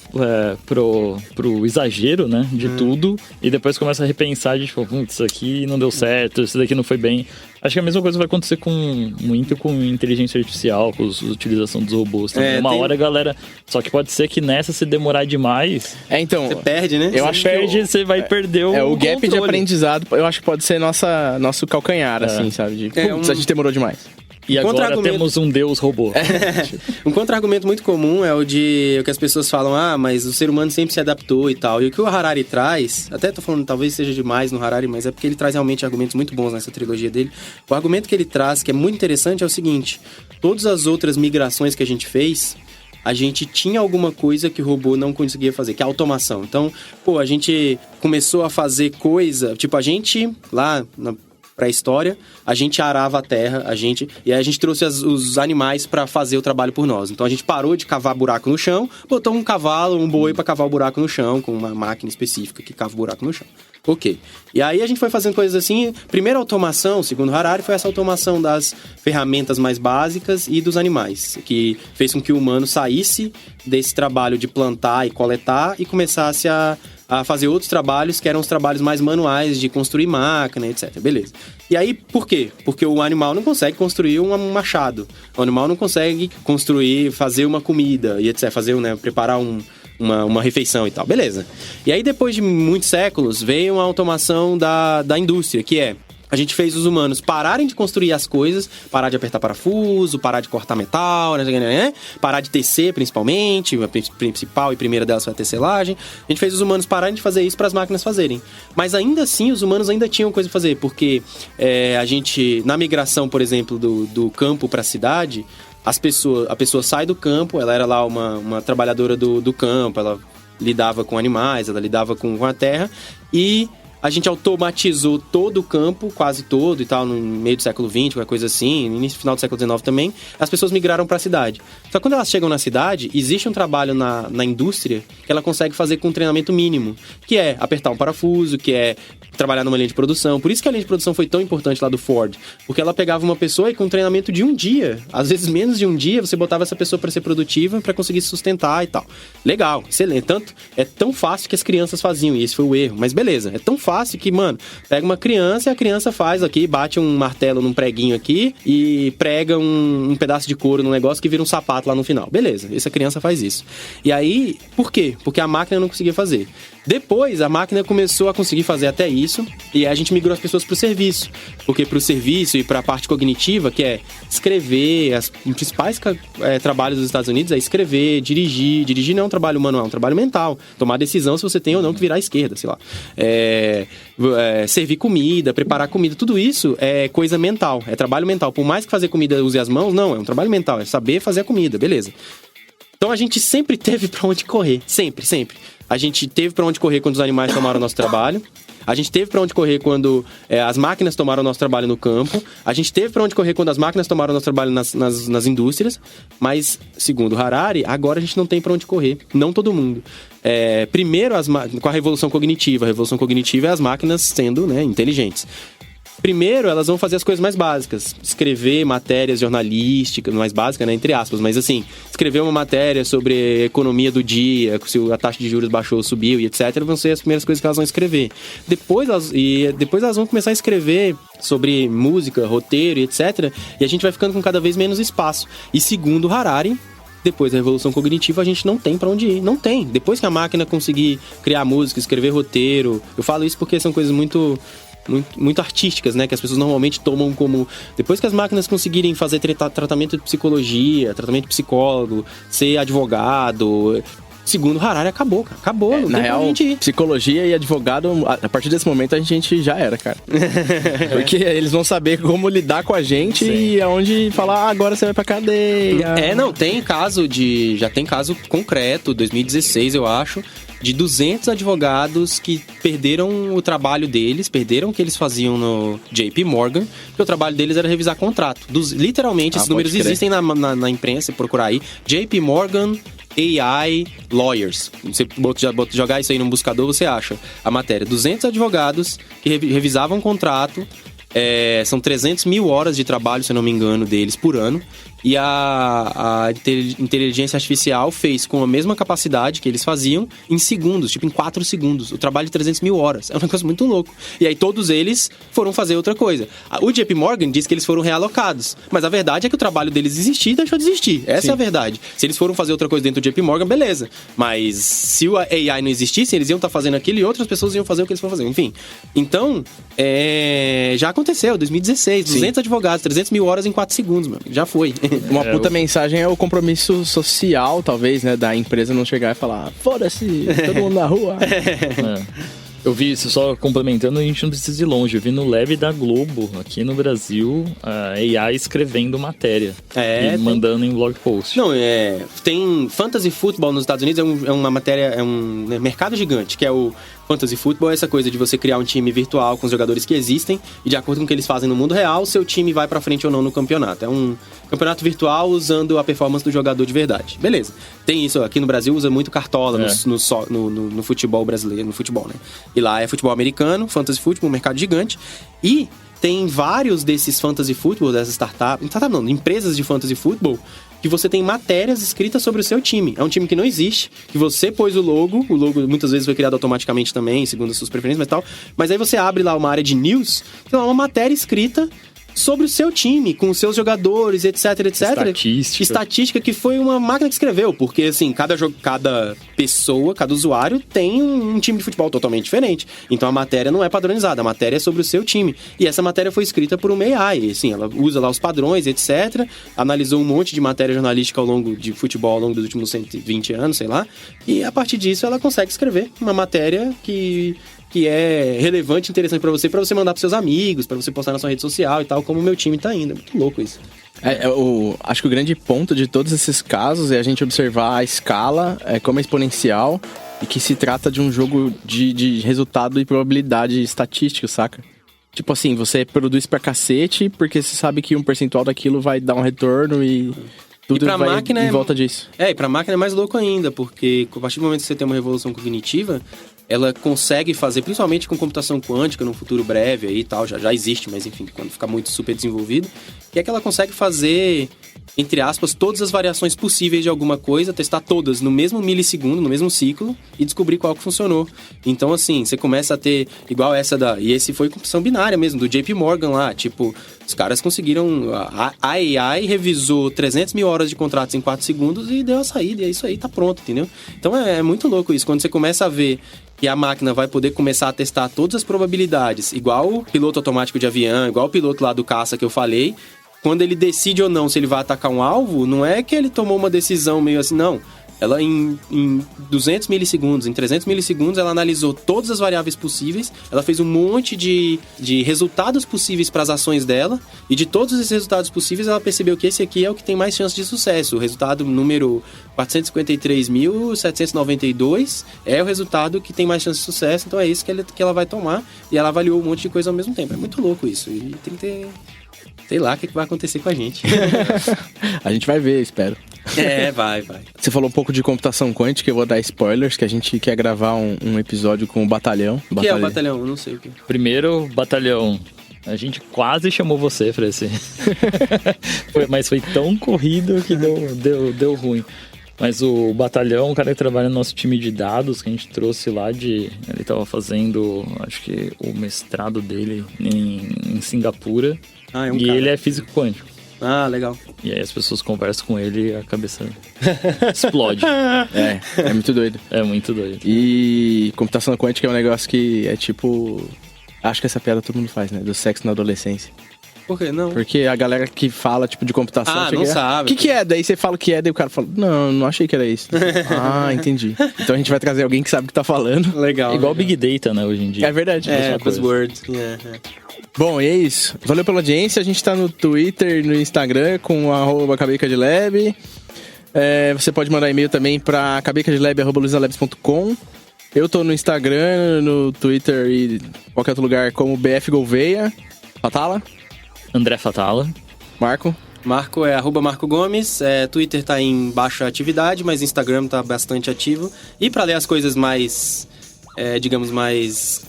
pro exagero, né? De tudo. E depois começa a repensar de tipo, isso aqui não deu certo, isso daqui não foi bem. Acho que a mesma coisa vai acontecer muito com inteligência artificial, com a utilização dos robôs também. Hora, galera... Só que pode ser que nessa, se demorar demais... Então... Você perde, né? Eu acho que você vai perder o gap controle. de aprendizado, eu acho que pode ser nosso calcanhar, assim, sabe? A gente demorou demais. E agora temos um deus robô. Um contra-argumento muito comum é o que as pessoas falam, mas o ser humano sempre se adaptou e tal. E o que o Harari traz, até tô falando, talvez seja demais no Harari, mas é porque ele traz realmente argumentos muito bons nessa trilogia dele. O argumento que ele traz, que é muito interessante, é o seguinte: todas as outras migrações que a gente fez, a gente tinha alguma coisa que o robô não conseguia fazer, que é a automação. Então, a gente começou a fazer coisa, tipo, a gente lá na pré-história, a gente arava a terra, e aí a gente trouxe os animais para fazer o trabalho por nós. Então a gente parou de cavar buraco no chão, botou um cavalo, um boi para cavar o buraco no chão, com uma máquina específica que cava o buraco no chão. Ok. E aí a gente foi fazendo coisas assim. Primeira automação, segundo Harari, foi essa automação das ferramentas mais básicas e dos animais, que fez com que o humano saísse desse trabalho de plantar e coletar e começasse a fazer outros trabalhos, que eram os trabalhos mais manuais, de construir máquina, etc. Beleza. E aí, por quê? Porque o animal não consegue construir um machado. O animal não consegue fazer uma comida e etc. Preparar uma refeição e tal. Beleza. E aí, depois de muitos séculos, veio a automação da indústria, que é... A gente fez os humanos pararem de construir as coisas, parar de apertar parafuso, parar de cortar metal, né? Parar de tecer, principalmente. A principal e primeira delas foi a tecelagem. A gente fez os humanos pararem de fazer isso para as máquinas fazerem. Mas ainda assim, os humanos ainda tinham coisa a fazer, porque a gente, na migração, por exemplo, do campo para a cidade, a pessoa sai do campo, ela era lá uma trabalhadora do campo, ela lidava com animais, ela lidava com a terra, e a gente automatizou todo o campo, quase todo e tal, no meio do século XX, qualquer coisa assim, no início e final do século XIX também, as pessoas migraram para a cidade. Só que quando elas chegam na cidade, existe um trabalho na indústria que ela consegue fazer com um treinamento mínimo, que é apertar um parafuso, que é trabalhar numa linha de produção. Por isso que a linha de produção foi tão importante lá do Ford, porque ela pegava uma pessoa e com um treinamento de um dia, às vezes menos de um dia, você botava essa pessoa para ser produtiva, para conseguir se sustentar e tal. Legal, excelente. É tão fácil que as crianças faziam, e esse foi o erro. Mas beleza, é tão fácil que, pega uma criança e a criança faz aqui, bate um martelo num preguinho aqui e prega um pedaço de couro num negócio que vira um sapato lá no final. Beleza, essa criança faz isso. E aí, por quê? Porque a máquina não conseguia fazer. Depois, a máquina começou a conseguir fazer até isso, e aí a gente migrou as pessoas para o serviço. Porque para o serviço e para a parte cognitiva, que é escrever, os principais trabalhos dos Estados Unidos é escrever, dirigir. Dirigir não é um trabalho manual, é um trabalho mental. Tomar decisão se você tem ou não que virar à esquerda, sei lá. Servir comida, preparar comida, tudo isso é coisa mental, é trabalho mental. Por mais que fazer comida use as mãos, não, é um trabalho mental, é saber fazer a comida, beleza. Então a gente sempre teve para onde correr, sempre. A gente teve para onde correr quando os animais tomaram o nosso trabalho. A gente teve para onde correr quando as máquinas tomaram o nosso trabalho no campo. A gente teve para onde correr quando as máquinas tomaram o nosso trabalho nas indústrias. Mas, segundo Harari, agora a gente não tem para onde correr. Não todo mundo. Primeiro, com a revolução cognitiva. A revolução cognitiva é as máquinas sendo inteligentes. Primeiro, elas vão fazer as coisas mais básicas. Escrever matérias jornalísticas, mais básicas, entre aspas, mas assim, escrever uma matéria sobre a economia do dia, se a taxa de juros baixou ou subiu e etc, vão ser as primeiras coisas que elas vão escrever. Depois elas vão começar a escrever sobre música, roteiro e etc, e a gente vai ficando com cada vez menos espaço. E segundo Harari, depois da revolução cognitiva, a gente não tem pra onde ir. Não tem. Depois que a máquina conseguir criar música, escrever roteiro... Eu falo isso porque são coisas muito artísticas, né? Que as pessoas normalmente tomam como... Depois que as máquinas conseguirem fazer tratamento de psicologia, tratamento de psicólogo, ser advogado... Segundo Harari, acabou, cara. Acabou, não na tem real, pra gente ir. Psicologia e advogado, a partir desse momento a gente já era, cara. Porque eles vão saber como lidar com a gente. Sim. E aonde falar, agora você vai pra cadeia. Já tem caso concreto, 2016 eu acho, de 200 advogados que perderam o trabalho deles, perderam o que eles faziam no JP Morgan, porque o trabalho deles era revisar contrato. Literalmente, esses números existem na imprensa, se procurar aí. JP Morgan AI Lawyers. Você jogar isso aí num buscador, você acha a matéria. 200 advogados que revisavam um contrato. São 300 mil horas de trabalho, se eu não me engano, deles por ano. e a inteligência artificial fez com a mesma capacidade que eles faziam em segundos, tipo em 4 segundos. O trabalho de 300 mil horas. É um negócio muito louco. E aí todos eles foram fazer outra coisa. O JP Morgan diz que eles foram realocados. Mas a verdade é que o trabalho deles existia e deixou de existir. Essa é a verdade. Se eles foram fazer outra coisa dentro do JP Morgan, beleza. Mas se o AI não existisse, eles iam estar fazendo aquilo e outras pessoas iam fazer o que eles foram fazer. Enfim. Então, já aconteceu. 2016, 200 advogados, 300 mil horas em 4 segundos, mano. Já foi. Uma puta mensagem é o compromisso social, talvez, né? Da empresa não chegar e falar, foda-se, todo mundo na rua. Eu vi isso, só complementando, a gente não precisa ir longe. Eu vi no Lab da Globo, aqui no Brasil, a AI escrevendo matéria. E mandando em blog post. Não, tem Fantasy Football nos Estados Unidos, é uma matéria, é um mercado gigante, que é o Fantasy Football, é essa coisa de você criar um time virtual com os jogadores que existem e de acordo com o que eles fazem no mundo real, seu time vai pra frente ou não no campeonato. É um campeonato virtual usando a performance do jogador de verdade. Beleza. Tem isso, aqui no Brasil usa muito cartola no futebol brasileiro, no futebol, né? E lá é futebol americano, Fantasy Football, um mercado gigante. E tem vários desses Fantasy Football, dessas empresas de Fantasy Football, que você tem matérias escritas sobre o seu time. É um time que não existe, que você pôs o logo muitas vezes foi criado automaticamente também, segundo as suas preferências e tal, mas aí você abre lá uma área de news, tem lá uma matéria escrita sobre o seu time, com os seus jogadores, etc. Estatística que foi uma máquina que escreveu, porque assim, cada pessoa, cada usuário tem um time de futebol totalmente diferente. Então a matéria não é padronizada, a matéria é sobre o seu time. E essa matéria foi escrita por uma AI, assim, ela usa lá os padrões, etc. Analisou um monte de matéria jornalística de futebol ao longo dos últimos 120 anos, sei lá. E a partir disso ela consegue escrever uma matéria que é relevante e interessante pra você mandar pros seus amigos, pra você postar na sua rede social e tal, como o meu time tá indo. É muito louco isso. Acho que o grande ponto de todos esses casos é a gente observar a escala, como é exponencial, e que se trata de um jogo de resultado e probabilidade estatística, saca? Tipo assim, você produz pra cacete, porque você sabe que um percentual daquilo vai dar um retorno e tudo vai máquina em volta disso. E pra máquina é mais louco ainda, porque a partir do momento que você tem uma revolução cognitiva, ela consegue fazer, principalmente com computação quântica, num futuro breve aí e tal, já existe, mas enfim, quando ficar muito super desenvolvido, que é que ela consegue fazer, entre aspas, todas as variações possíveis de alguma coisa, testar todas no mesmo milissegundo, no mesmo ciclo, e descobrir qual que funcionou. Então, assim, você começa a ter, igual e esse foi computação binária mesmo, do JP Morgan lá, tipo, os caras conseguiram, a AI revisou 300 mil horas de contratos em 4 segundos e deu a saída, e é isso aí, tá pronto, entendeu? Então é muito louco isso, quando você começa a ver que a máquina vai poder começar a testar todas as probabilidades, igual o piloto automático de avião, igual o piloto lá do caça que eu falei, quando ele decide ou não se ele vai atacar um alvo, não é que ele tomou uma decisão meio assim, não. Ela em 200 milissegundos, em 300 milissegundos, ela analisou todas as variáveis possíveis, ela fez um monte de resultados possíveis para as ações dela, e de todos esses resultados possíveis, ela percebeu que esse aqui é o que tem mais chance de sucesso. O resultado número 453.792 é o resultado que tem mais chance de sucesso, então é isso que ela vai tomar, e ela avaliou um monte de coisa ao mesmo tempo. É muito louco isso, e tem que ter... Sei lá o que vai acontecer com a gente. A gente vai ver, espero. Vai. Você falou um pouco de computação quântica, eu vou dar spoilers, que a gente quer gravar um episódio com o Batalhão. O que é o Batalhão? Eu não sei o que. Primeiro, Batalhão. A gente quase chamou você pra esse. Mas foi tão corrido que deu ruim. Mas o Batalhão, o cara que trabalha no nosso time de dados, que a gente trouxe lá ele tava fazendo, acho que o mestrado dele em Singapura. E ele é físico quântico. Ah, legal. E aí as pessoas conversam com ele e a cabeça explode. É muito doido. É muito doido. E computação quântica é um negócio que é tipo... Acho que essa piada todo mundo faz, né? Do sexo na adolescência. Por que não? Porque a galera que fala, tipo, de computação... não sabe. O que é? Daí você fala o que é, daí o cara fala... Não achei que era isso. Entendi. Então a gente vai trazer alguém que sabe o que tá falando. Legal. Igual Big Data, né, hoje em dia. É verdade. Buzzwords. Bom, e é isso. Valeu pela audiência. A gente tá no Twitter e no Instagram com @cabecadlab. Você pode mandar e-mail também pra cabecadlab@luisalabs.com. Eu tô no Instagram, no Twitter e qualquer outro lugar como BF Gouveia. Fatala? André Fatala. Marco é @Marco Gomes. Twitter tá em baixa atividade, mas Instagram tá bastante ativo. E pra ler as coisas mais... digamos,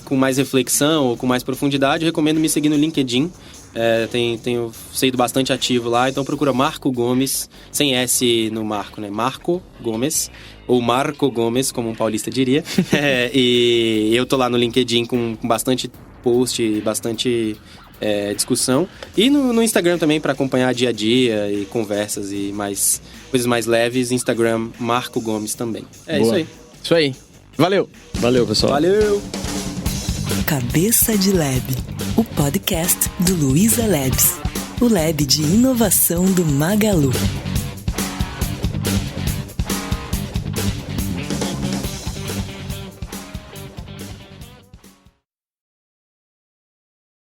com mais reflexão ou com mais profundidade, eu recomendo me seguir no LinkedIn, Tenho sido bastante ativo lá, então procura Marco Gomes, sem S no Marco, né? Marco Gomes, ou Marco Gomes, como um paulista diria. E eu tô lá no LinkedIn com bastante post, bastante discussão. E no Instagram também, para acompanhar dia a dia e conversas e coisas mais leves. Instagram, Marco Gomes também. Boa. Isso aí. Isso aí. Valeu! Valeu, pessoal. Valeu! Cabeça de Lab, o podcast do Luiza Labs, o lab de inovação do Magalu.